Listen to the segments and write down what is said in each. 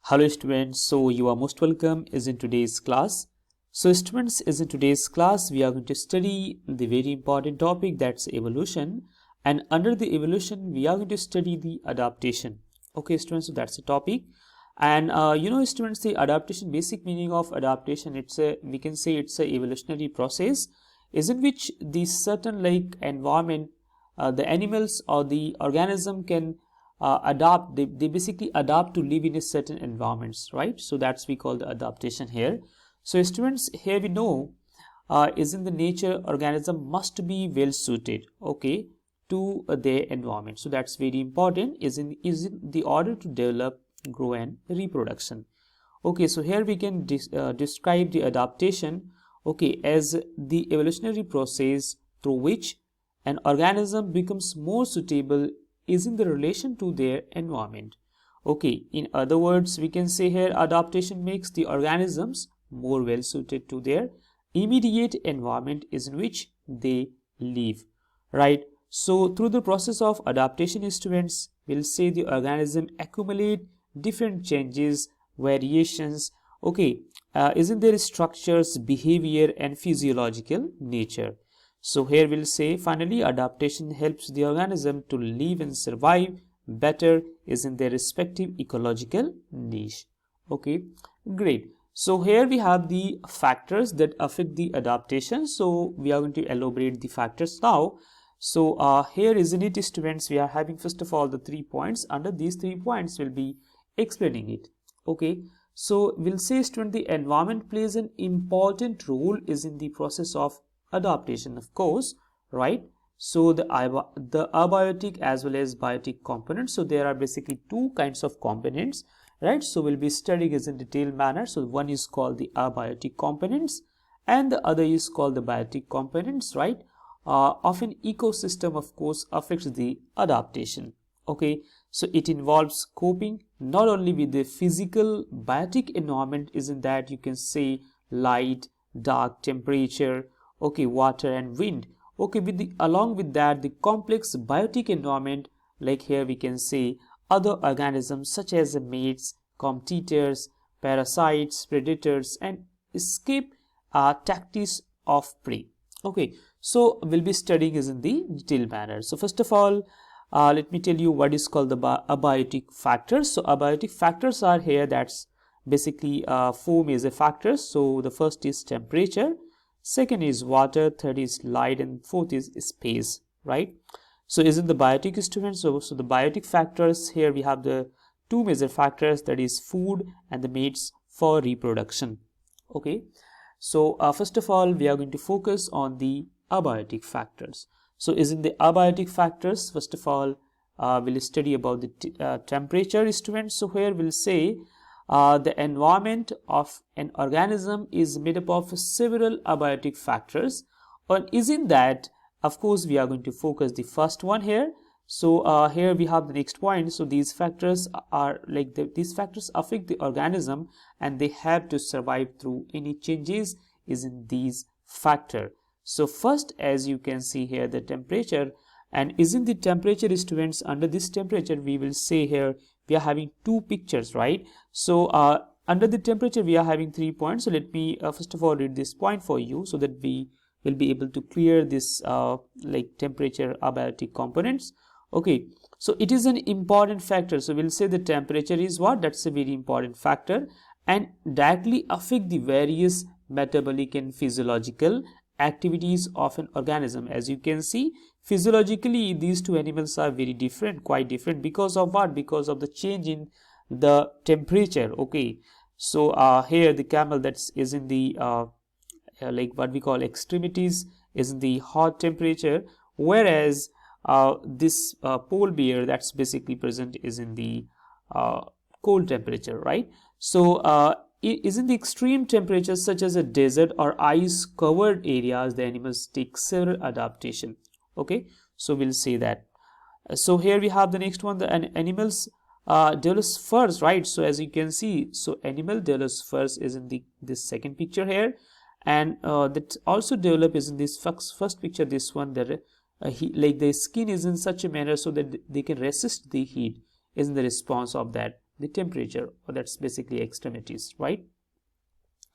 Hello students, so you are most welcome is in today's class. So students, is in today's class we are going to study the very important topic, that's evolution, and under the evolution we are going to study the adaptation. Okay students, so that's the topic. And students, the adaptation, basic meaning of adaptation, we can say it's a evolutionary process is in which the certain like environment, the animals or the organism can adapt. They basically adapt to live in a certain environments, right? So that's we call the adaptation here. So students, here we know is in the nature organism must be well suited, okay, to their environment. So that's very important, is in the order to develop, grow and reproduction. Okay, so here we can describe the adaptation, okay, as the evolutionary process through which an organism becomes more suitable is in the relation to their environment. Okay, in other words, we can say here adaptation makes the organisms more well suited to their immediate environment is in which they live, right? So through the process of adaptation, students will say the organism accumulate different changes, variations, okay, is in their structures, behavior and physiological nature. So here we'll say finally adaptation helps the organism to live and survive better is in their respective ecological niche. Okay, great. So here we have the factors that affect the adaptation. So we are going to elaborate the factors now. So here isn't it, students, we are having first of all the 3 points. Under these 3 points we'll be explaining it. Okay, so we'll say student the environment plays an important role is in the process of adaptation, of course, right? So the abiotic as well as biotic components. So there are basically two kinds of components, right? So we'll be studying this in detailed manner. So one is called the abiotic components and the other is called the biotic components, right? Of an ecosystem, of course, affects the adaptation. Okay, so it involves coping not only with the physical biotic environment, isn't that you can say light, dark, temperature, okay, water and wind, okay, with the along with that the complex biotic environment, like here we can say other organisms such as mates, competitors, parasites, predators and escape tactics of prey. Okay, so we'll be studying is in the detailed manner. So first of all, let me tell you what is called the abiotic factors. So abiotic factors are here, that's basically 4 major factors. So the first is temperature, second is water, third is light and fourth is space, right? So isn't the biotic, students? So the biotic factors, here we have the 2 major factors, that is food and the mates for reproduction. Okay, so first of all we are going to focus on the abiotic factors. So isn't the abiotic factors, first of all we'll study about the temperature, students. So here we'll say the environment of an organism is made up of several abiotic factors, and isn't that, of course, we are going to focus the first one here. So here we have the next point. So these factors are like these factors affect the organism and they have to survive through any changes is in these factor. So first, as you can see here, the temperature, and isn't the temperature, students, under this temperature we will say here we are having 2 pictures, right? So under the temperature we are having 3 points. So let me first of all read this point for you so that we will be able to clear this like temperature abiotic components. Okay, so it is an important factor. So we'll say the temperature is what? That's a very important factor and directly affect the various metabolic and physiological activities of an organism. As you can see, physiologically these two animals are very different, quite different, because of what? Because of the change in the temperature. Okay, so here the camel that's is in the like what we call extremities is in the hot temperature, whereas this pole bear that's basically present is in the cold temperature, right? So is in the extreme temperatures such as a desert or ice covered areas, the animals take several adaptation. Okay, so we'll say that. So here we have the next one, the animals develops furs, right? So as you can see, so animal develops furs is in this second picture here, and that also develop is in this first picture, this one, that like the skin is in such a manner so that they can resist the heat is in the response of that the temperature, or that's basically extremities, right?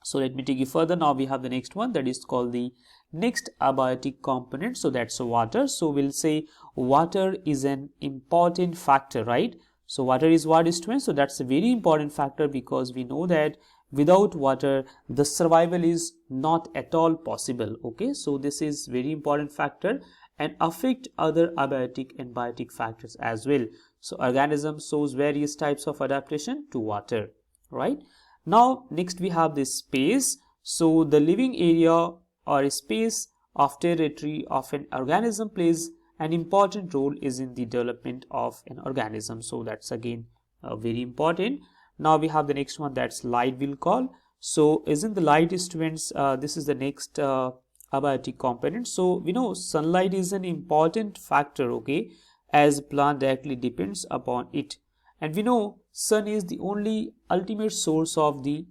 So let me take you further. Now we have the next one, that is called the next abiotic component. So that's water. So we'll say water is an important factor, right? So water is what, students? So that's a very important factor, because we know that without water the survival is not at all possible. Okay, so this is very important factor and affect other abiotic and biotic factors as well. So organism shows various types of adaptation to water, right? Now next we have this space. So the living area or space of territory of an organism plays an important role is in the development of an organism. So that's again very important. Now we have the next one, that's light we'll call. So isn't the light, students, this is the next abiotic component. So we know sunlight is an important factor, okay, as plant directly depends upon it. And we know sun is the only ultimate source of the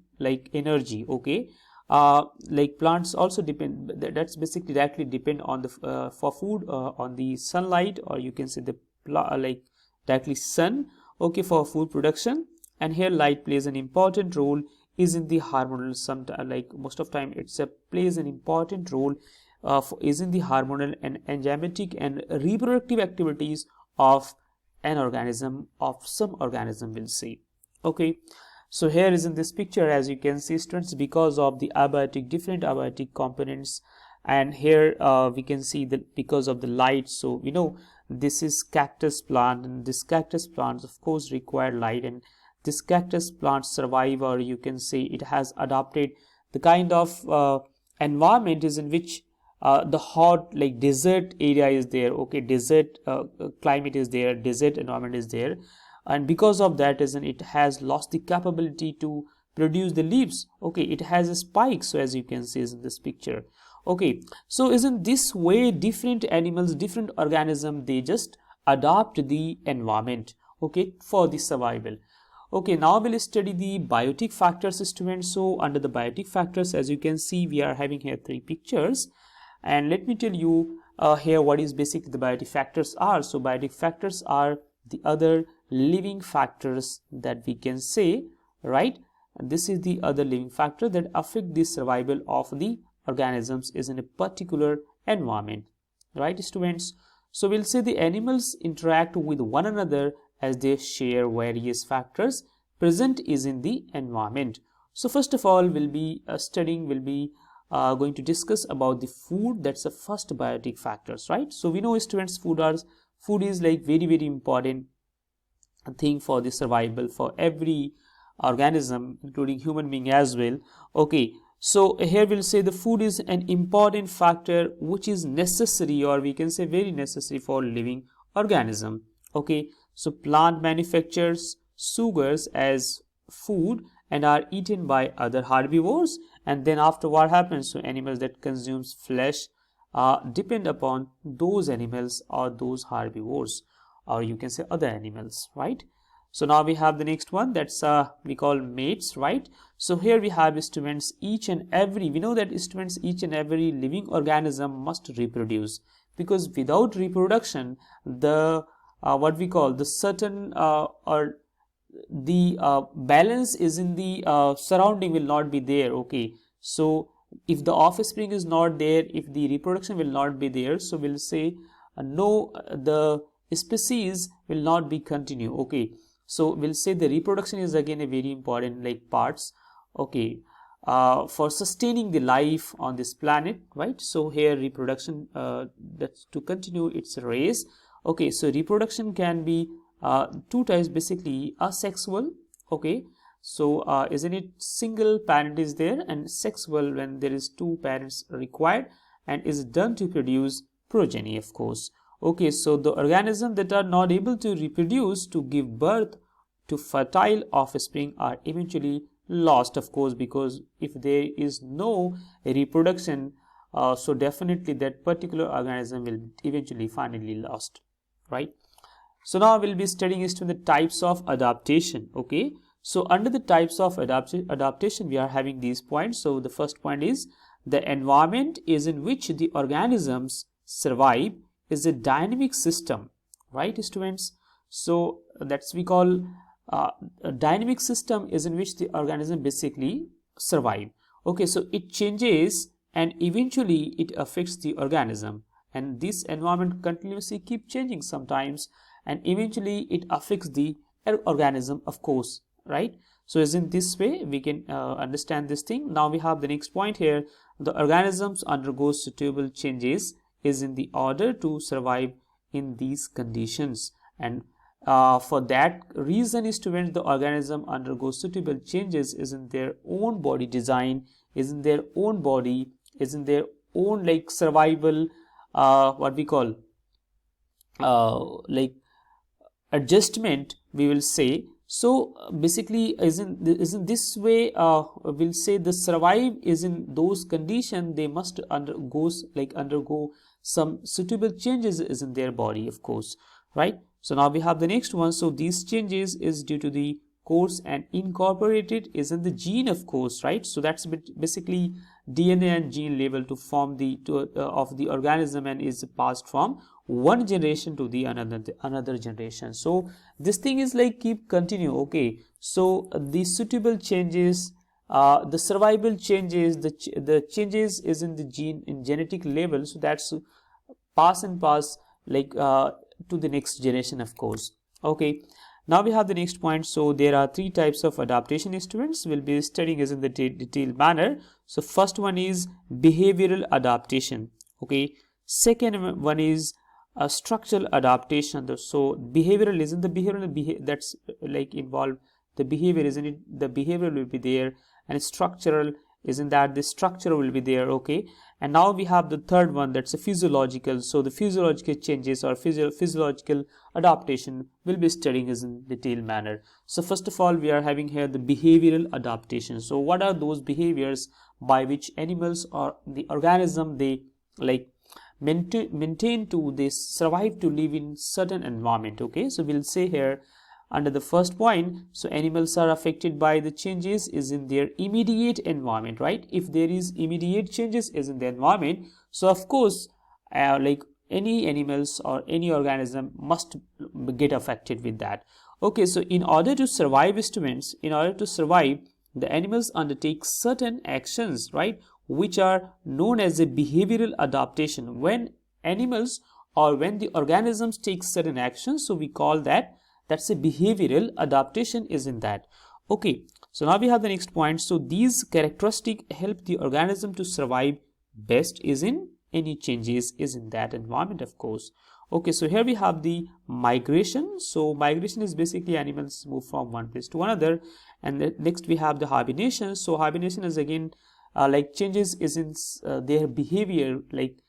energy, okay. Like plants also depend, that's basically directly depend on the for food on the sunlight, or you can say the directly sun, okay, for food production. And here light plays an important role is in the hormonal, most of time it's plays an important role is in the hormonal and enzymatic and reproductive activities of an organism, of some organism, we'll say. Okay, so here is in this picture, as you can see, students, because of the different abiotic components, and here we can see that because of the light. So we know this is cactus plant, and this cactus plants of course require light, and this cactus plant survive, or you can say it has adopted the kind of environment is in which the hot desert area is there, okay, desert climate is there, desert environment is there, and because of that reason it has lost the capability to produce the leaves, okay, it has a spike. So as you can see in this picture, okay, so isn't this way different animals, different organisms, they just adopt the environment, okay, for the survival. Okay, now we'll study the biotic factors, students. So under the biotic factors, as you can see, we are having here 3 pictures. And let me tell you here what is basically the biotic factors are. So biotic factors are the other living factors that we can say, right? And this is the other living factor that affect the survival of the organisms is in a particular environment, right, students? So we'll say the animals interact with one another as they share various factors present is in the environment. So first of all, we'll be going to discuss about the food. That's the first biotic factors, right? So we know, students, food is like very important thing for the survival for every organism, including human being as well. Okay, so here we'll say the food is an important factor which is necessary, or we can say very necessary for living organism. Okay, so plant manufactures sugars as food and are eaten by other herbivores, and then after what happens, so animals that consumes flesh depend upon those animals or those herbivores, or you can say other animals, right? So now we have the next one, that's we call mates, right? So here we have, students, each and every, we know that, students, each and every living organism must reproduce, because without reproduction the what we call the certain or the balance is in the surrounding will not be there. Okay, so if the offspring is not there, if the reproduction will not be there, so we'll say the species will not be continue. Okay, so we'll say the reproduction is again a very important parts, okay, for sustaining the life on this planet, right? So here reproduction that's to continue its race. Okay, so reproduction can be 2 types, basically asexual, okay, so isn't it single parent is there, and sexual when there is 2 parents required and is done to produce progeny, of course. Okay, so the organisms that are not able to reproduce to give birth to fertile offspring are eventually lost, of course, because if there is no reproduction, so definitely that particular organism will eventually finally lost, right? So now we'll be studying is to the types of adaptation. Okay, so under the types of adaptation we are having these points. So the first point is the environment is in which the organisms survive is a dynamic system, right, students? So that's we call a dynamic system is in which the organism basically survive. Okay, so it changes and eventually it affects the organism, and this environment continuously keep changing sometimes, and eventually it affects the organism, of course, right? So is in this way we can understand this thing. Now we have the next point here. The organisms undergo suitable changes is in the order to survive in these conditions, and for that reason is to when the organism undergoes suitable changes is in their own body design, is in their own body, is in their own like survival, what we call like adjustment, we will say. So basically is in this way, we'll say the survive is in those conditions they must undergo some suitable changes is in their body, of course, right? So now we have the next one. So these changes is due to the course and incorporated is in the gene, of course, right? So that's basically DNA and gene level to form the of the organism, and is passed from one generation to the another generation. So this thing is like keep continue. Okay, so the suitable changes, the survival changes, the changes is in the gene in genetic level, so that's pass like to the next generation, of course. Okay, now we have the next point. So there are three types of adaptation students will be studying is in the detailed manner. So first one is behavioral adaptation. Okay, second one is structural adaptation. So behavioral is in the behavioral that's like involved the behavior, isn't it? The behavior will be there, and structural is in that the structure will be there. Okay, and now we have the third one, that's a physiological. So the physiological changes or physiological adaptation will be studying is in detailed manner. So first of all we are having here the behavioral adaptation. So what are those behaviors by which animals or the organism they like maintain to they survive to live in certain environment? Okay, so we'll say here under the first point, so animals are affected by the changes is in their immediate environment, right? If there is immediate changes is in the environment, so of course like any animals or any organism must get affected with that. Okay, so in order to survive students, in order to survive, the animals undertake certain actions, right, which are known as a behavioral adaptation. When animals or when the organisms take certain actions, so we call that that's a behavioral adaptation is in that. Okay, so now we have the next point. So these characteristics help the organism to survive best is in any changes is in that environment, of course. Okay, so here we have the migration. So migration is basically animals move from one place to another, and next we have the hibernation. So hibernation is again like changes is in their behavior, like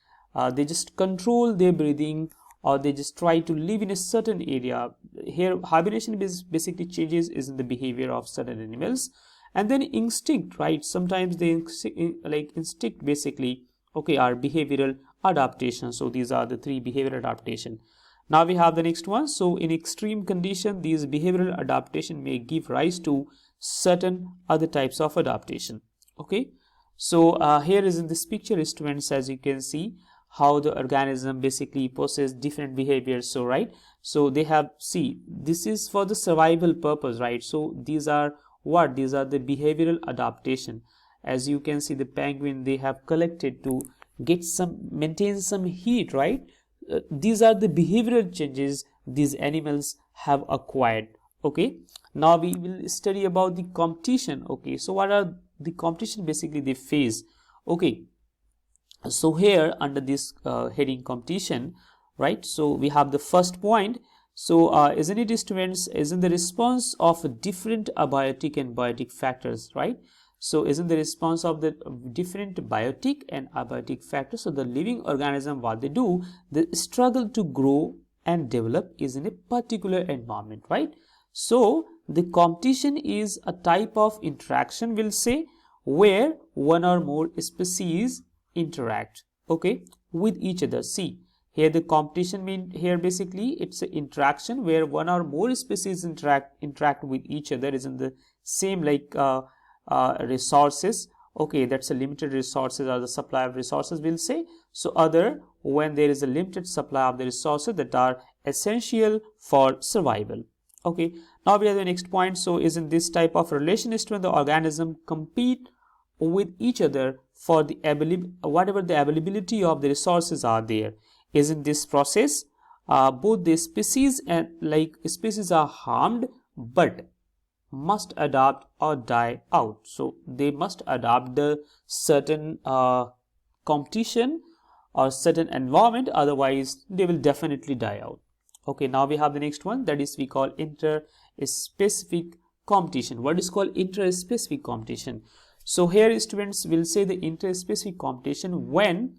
they just control their breathing, or they just try to live in a certain area. Here hibernation is basically changes is in the behavior of certain animals. And then instinct, right? Sometimes they like instinct basically, okay, are behavioral adaptation. So these are the three behavioral adaptation. Now we have the next one. So in extreme condition, these behavioral adaptation may give rise to certain other types of adaptation. Okay, so here is in this picture students, as you can see how the organism basically possess different behaviors. So right, so they have, see, this is for the survival purpose, right? So these are what? These are the behavioral adaptation. As you can see, the penguin, they have collected to get some, maintain some heat, right? These are the behavioral changes these animals have acquired. Okay, now we will study about the competition. Okay, so what are the competition basically they face? Okay, so here under this heading competition, right, so we have the first point. So isn't it students, isn't the response of different abiotic and biotic factors, right? So isn't the response of the different biotic and abiotic factors. So the living organism, what they do, they struggle to grow and develop is in a particular environment, right? So the competition is a type of interaction, we'll say, where one or more species interact, okay, with each other. See, here the competition mean here basically it's an interaction where one or more species interact with each other is in the same like resources. Okay, that's a limited resources or the supply of resources, we'll say. So other when there is a limited supply of the resources that are essential for survival. Okay, now we have the next point. So is in this type of relation is when the organism compete with each other for the whatever the availability of the resources are there. Is in this process both the species and species are harmed but must adapt or die out. So they must adapt the certain competition or certain environment, otherwise they will definitely die out. Okay, now we have the next one, that is we call inter-specific competition. What is called inter-specific competition? So here students will say the inter-specific competition when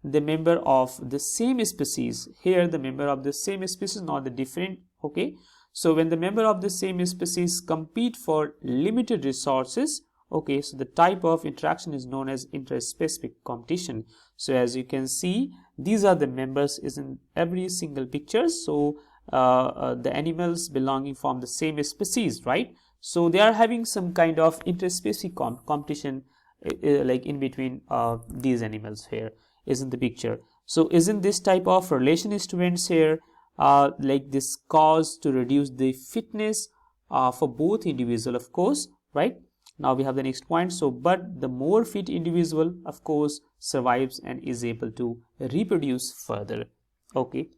the member of the same species, here the member of the same species, not the different. Okay, so when the member of the same species compete for limited resources, okay, so the type of interaction is known as interspecific competition. So as you can see, these are the members is in every single picture. So the animals belonging from the same species, right? So they are having some kind of interspecific competition like in between these animals here is in the picture. So isn't this type of relation students here like this cause to reduce the fitness for both individual, of course, right? Now we have the next point. So but the more fit individual, of course, survives and is able to reproduce further. Okay,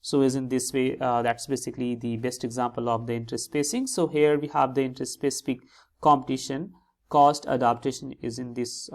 so is in this way that's basically the best example of the interspacing. So here we have the interspecific competition caused adaptation is in this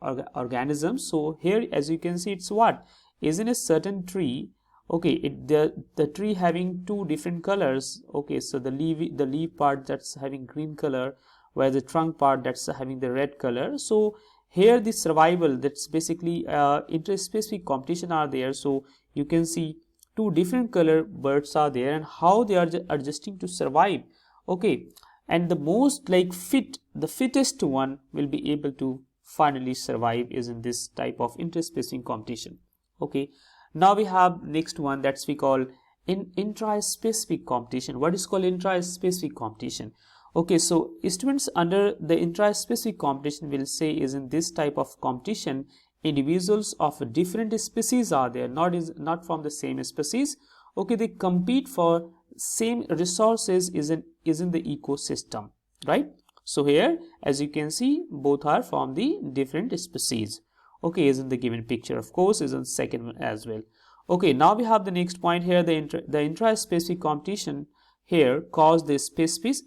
organism. So here as you can see, it's what is in a certain tree. Okay, the tree having two different colors. Okay, so the leaf part that's having green color, where the trunk part that's having the red color. So here the survival, that's basically interspecific competition are there. So you can see two different color birds are there and how they are adjusting to survive. Okay, and the most like the fittest one will be able to finally survive is in this type of interspecific competition. Okay, now we have next one that's we call intraspecific competition. What is called intraspecific competition? Okay, so students under the intraspecific competition will say is in this type of competition individuals of different species are there, not from the same species. Okay, they compete for same resources is in the ecosystem, right? So here as you can see, both are from the different species. Okay, is in the given picture, of course, is in the second one as well. Okay, now we have the next point here, the intraspecific competition here cause the species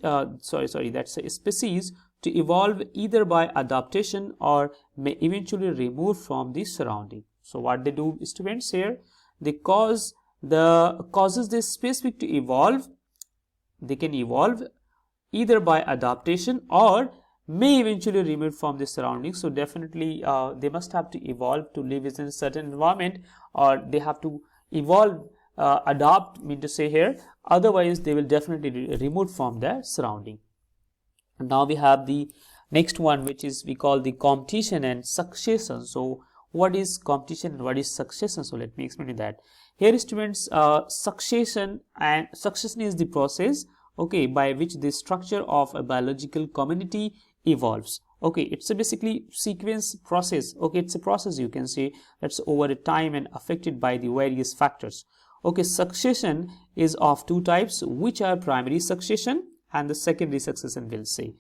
to evolve either by adaptation or may eventually remove from the surrounding. So what they do students here, they causes the specific to evolve. They can evolve either by adaptation or may eventually remove from the surroundings. So definitely they must have to evolve to live in a certain environment, or they have to evolve adapt, mean to say here, otherwise they will definitely remove from their surrounding. And now we have the next one, which is we call the competition and succession. So what is competition and what is succession? So let me explain that. Here students, succession is the process, okay, by which the structure of a biological community evolves. Okay, it's a basically sequence process. Okay, it's a process you can say that's over a time and affected by the various factors. Okay, succession is of two types, which are primary succession and the secondary succession will say.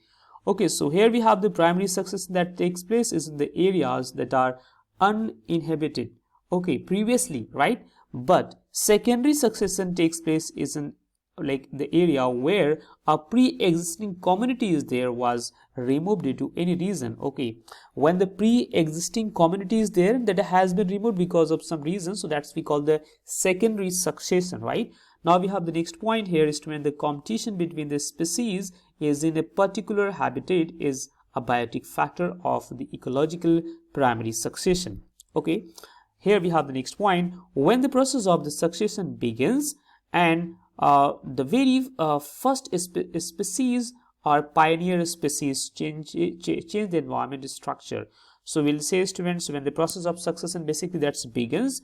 Okay, so here we have the primary succession that takes place is in the areas that are uninhabited, okay, previously, right? But secondary succession takes place is in like the area where a pre-existing community is there was removed due to any reason. Okay, when the pre-existing community is there, that has been removed because of some reason, so that's we call the secondary succession, right? Now we have the next point here is when the competition between the species is in a particular habitat is a biotic factor of the ecological primary succession. Okay, here we have the next point, when the process of the succession begins and the very first species or pioneer species change the environment structure. So we'll say students, when the process of succession basically that's begins,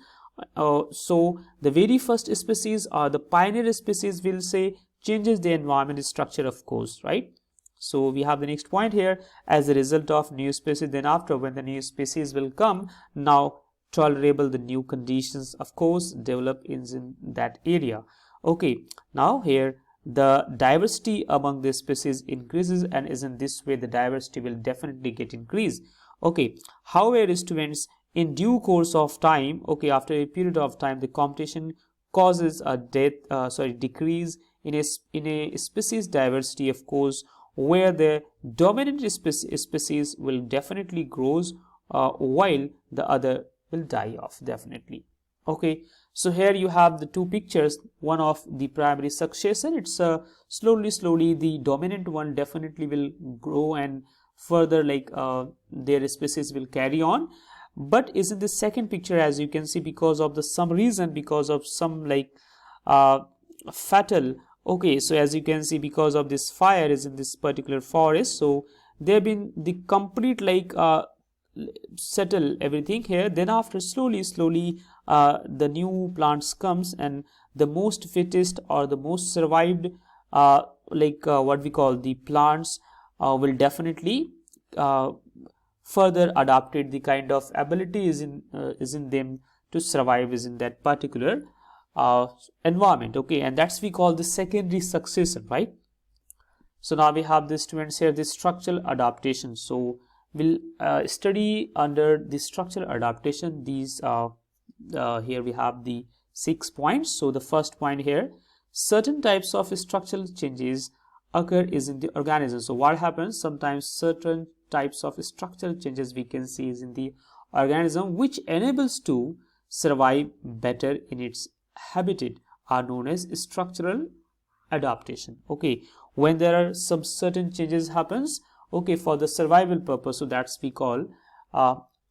so the very first species or the pioneer species will say changes the environment structure, of course, right? So we have the next point here, as a result of new species, then after when the new species will come, now tolerable the new conditions, of course, develop in that area. Okay, now here the diversity among the species increases, and is in this way the diversity will definitely get increased. Okay, however, students, in due course of time, okay, after a period of time, the competition causes a decrease in a species diversity, of course, where the dominant species will definitely grows while the other will die off definitely. Okay, so here you have the two pictures, one of the primary succession. It's slowly the dominant one definitely will grow and further like their species will carry on. But is in the second picture, as you can see, because of the some reason, because of some like fatal, okay, so as you can see, because of this fire is in this particular forest, so there have been the complete like settle everything here. Then after slowly the new plants comes, and the most fittest or the most survived what we call the plants will definitely further adapted the kind of ability is in them to survive is in that particular environment. Okay, and that's we call the secondary succession, right? So now we have the students here, the structural adaptation. So we'll study under the structural adaptation these here we have the 6 points. So the first point here, certain types of structural changes occur is in the organism. So what happens, sometimes certain types of structural changes we can see is in the organism which enables to survive better in its habitat are known as structural adaptation. Okay, when there are some certain changes happens, okay, for the survival purpose, so that's we call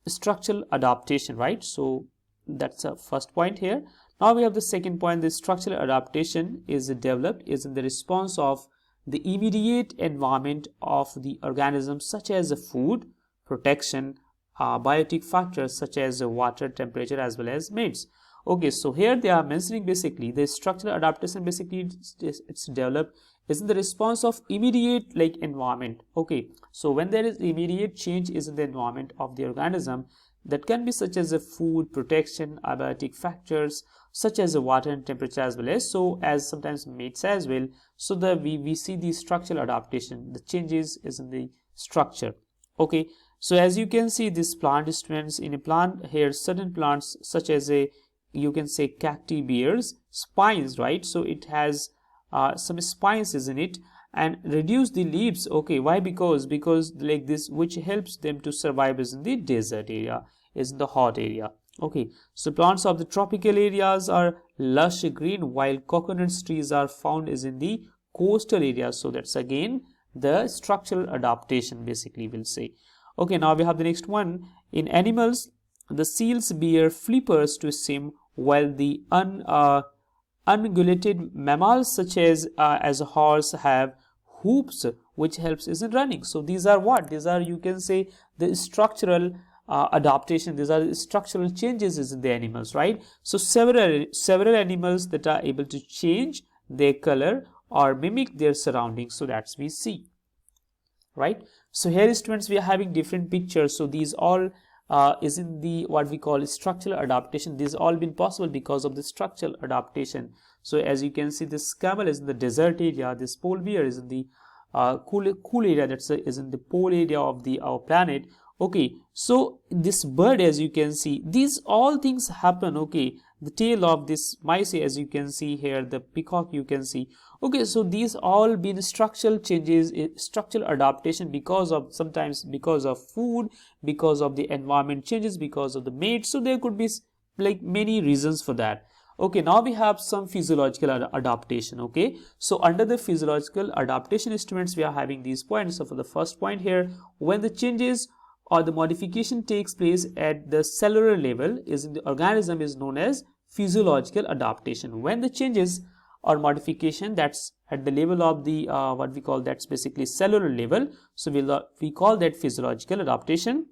structural adaptation, right? So that's a first point here. Now we have the second point, the structural adaptation is developed is in the response of the immediate environment of the organism, such as food, protection, biotic factors such as water, temperature, as well as mates. Okay, so here they are mentioning basically the structural adaptation basically it's developed is in the response of immediate like environment. Okay, so when there is immediate change is in the environment of the organism, that can be such as a food, protection, abiotic factors such as water and temperature, as well as so as sometimes mates as well. So the we see the structural adaptation, the changes is in the structure. Okay, so as you can see this plant students, in a plant here certain plants such as a you can say cacti bears spines, right? So it has some spines is in it and reduce the leaves. Okay, why? Because like this which helps them to survive is in the desert area, is in the hot area. Okay, so plants of the tropical areas are lush green, while coconut trees are found is in the coastal areas. So that's again the structural adaptation basically we'll say. Okay, now we have the next one. In animals, the seals bear flippers to swim, while the ungulated mammals such as a horse have hoops which helps is in running. So these are what? These are you can say the structural adaptation. These are the structural changes is in the animals, right? So several animals that are able to change their color or mimic their surroundings. So that's we see, right? So here students we are having different pictures. So these all is in the what we call structural adaptation. This all been possible because of the structural adaptation. So as you can see, this camel is in the desert area, this polar bear is in the cool area, that's is in the pole area of the our planet. Okay, so this bird, as you can see, these all things happen. Okay, the tail of this mice, as you can see here, the peacock you can see. Okay, so these all been structural changes, structural adaptation because of sometimes because of food, because of the environment changes, because of the mate. So there could be like many reasons for that. Okay, now we have some physiological adaptation. Okay, so under the physiological adaptation students we are having these points. So for the first point here, when the changes or the modification takes place at the cellular level is in the organism is known as physiological adaptation. When the changes or modification that's at the level of the what we call that's basically cellular level, so we call that physiological adaptation.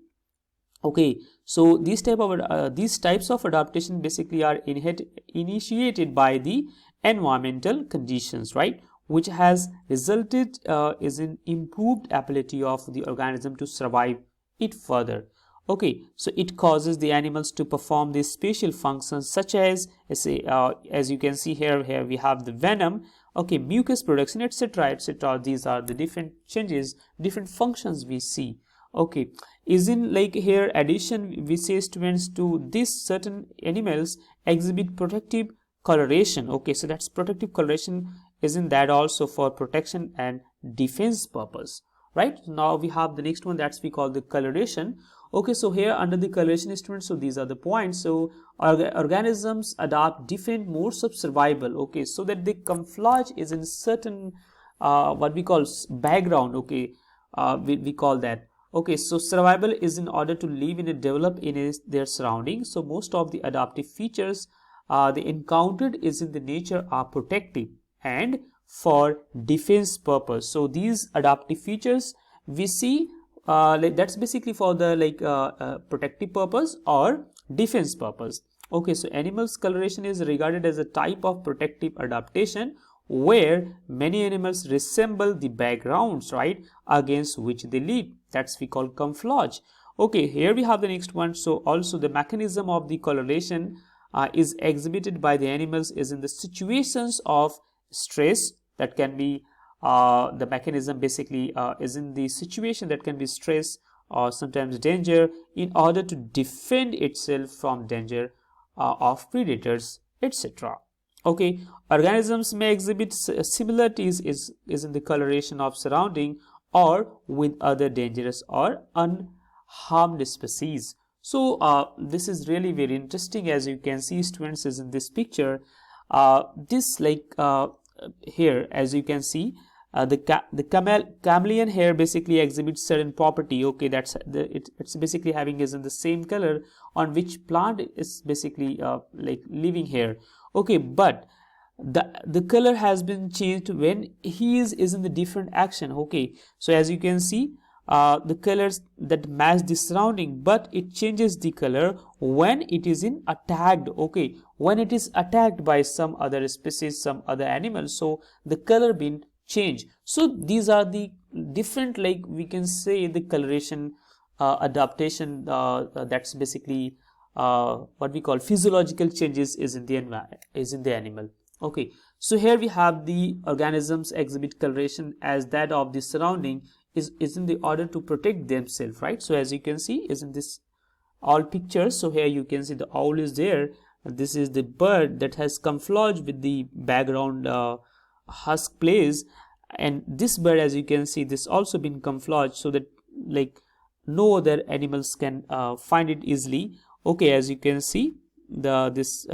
Okay, so these types of adaptation basically are initiated by the environmental conditions, right, which has resulted is in improved ability of the organism to survive it further. Okay, so it causes the animals to perform these special functions such as say as you can see here we have the venom. okay, mucus production, etc., etc. These are the different changes, different functions we see. Okay, is in like here addition we say students to this certain animals exhibit protective coloration. Okay, so that's protective coloration, isn't that also for protection and defense purpose, right? Now we have the next one, that's we call the coloration. Okay, so here under the coloration students, so these are the points. So organisms adopt different modes of survival, okay, so that the camouflage is in certain what we call background. Okay, we call that. Okay, so survival is in order to live in a develop in their surroundings. So most of the adaptive features they encountered is in the nature are protective and for defense purpose. So these adaptive features we see like that's basically for the protective purpose or defense purpose. Okay, so animals coloration is regarded as a type of protective adaptation where many animals resemble the backgrounds, right, against which they live. That's we call camouflage. Okay, here we have the next one. So also the mechanism of the coloration is exhibited by the animals is in the situations of stress. That can be the mechanism basically is in the situation that can be stress or sometimes danger in order to defend itself from danger of predators, etc. Okay, organisms may exhibit similarities is in the coloration of surrounding or with other dangerous or unharmed species. So this is really very interesting. As you can see students is in this picture, this here as you can see the chameleon here basically exhibits certain property. Okay, that's it's basically having is in the same color on which plant is basically like living here. Okay, but the color has been changed when he is in the different action. Okay, so as you can see the colors that match the surrounding, but it changes the color when it is in attacked. Okay, when it is attacked by some other species, some other animal, so the color been changed. So these are the different, like we can say, the coloration adaptation that's basically what we call physiological changes is in the animal. Okay, so here we have the organisms exhibit coloration as that of the surrounding is in the order to protect themselves, right? So as you can see is in this all pictures. So here you can see the owl is there. This is the bird that has camouflage with the background husk place, and this bird, as you can see, this also been camouflaged so that like no other animals can find it easily. Okay, as you can see this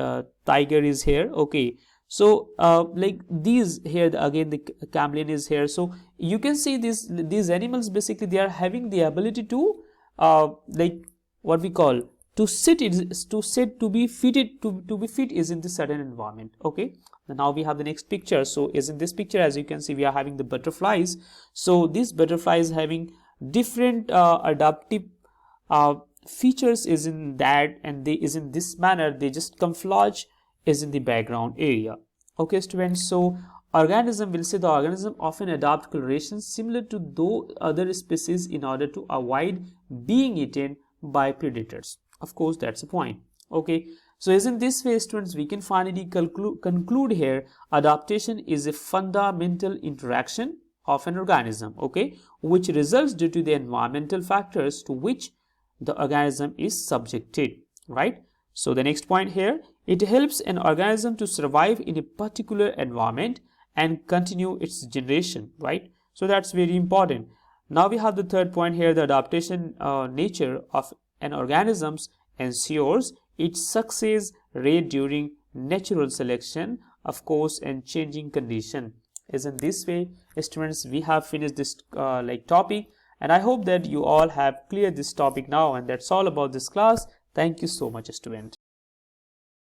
tiger is here. Okay, so like these here again the chameleon is here. So you can see these animals basically they are having the ability to like what we call to sit is to be fitted to be fit is in this certain environment. Okay, now we have the next picture. So is in this picture, as you can see, we are having the butterflies. So these butterflies having different adaptive features is in that, and they is in this manner, they just camouflage is in the background area. Okay students, so organism will say the organism often adopt coloration similar to those other species in order to avoid being eaten by predators. Of course, that's the point. Okay, so as in this way students, we can finally conclude here adaptation is a fundamental interaction of an organism, okay, which results due to the environmental factors to which the organism is subjected, right? So the next point here, it helps an organism to survive in a particular environment and continue its generation, right? So that's very important. Now we have the third point here, the adaptation nature of an organism ensures its success rate during natural selection, of course, and changing condition. Is in this way students, we have finished this like topic, and I hope that you all have cleared this topic now, and that's all about this class. Thank you so much student.